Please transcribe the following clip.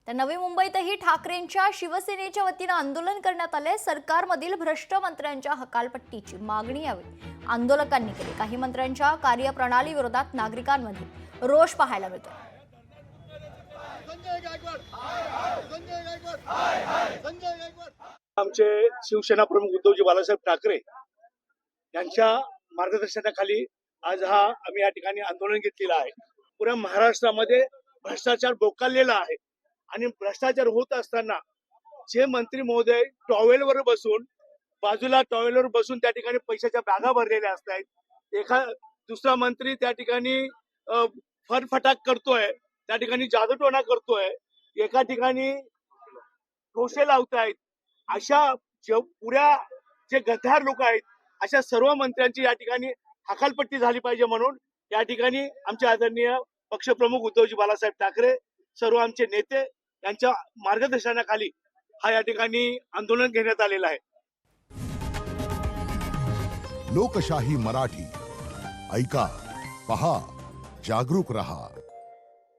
तर नवी मुंबईतही ठाकरेंच्या शिवसेनेच्या वतीनं आंदोलन करण्यात आले। सरकारमधील भ्रष्ट मंत्र्यांच्या हकालपट्टीची मागणी यावेळी आंदोलकांनी केली। काही मंत्र्यांच्या कार्यप्रणाली विरोधात नागरिकांमध्ये रोष पाहायला मिळतो। आमचे शिवसेना प्रमुख उद्धवजी बाळासाहेब ठाकरे यांच्या मार्गदर्शनाखाली आज आम्ही या ठिकाणी आंदोलन घेतलेलं आहे। पुऱ्या महाराष्ट्रामध्ये भ्रष्टाचार बोकाळलेला आहे आणि भ्रष्टाचार होत असताना जे मंत्री महोदय टॉवेलवर बसून त्या ठिकाणी पैशाच्या बॅगा भरलेल्या असतात, दुसरा मंत्री त्या ठिकाणी फरफटाक करतोय, त्या ठिकाणी जादूटोणा करतोय, एका ठिकाणी ठोसे लावतायत। अशा पुऱ्या जे गद्दार लोक आहेत अशा सर्व मंत्र्यांची या ठिकाणी हकालपट्टी झाली पाहिजे म्हणून या ठिकाणी आमचे आदरणीय पक्षप्रमुख उद्धवजी बाळासाहेब ठाकरे सर्व आमचे नेते यांच्या मार्गदर्शनाखाली या ठिकाणी आंदोलन घेण्यात आलेलं आहे। लोकशाही मराठी ऐका, पहा, जागरूक रहा।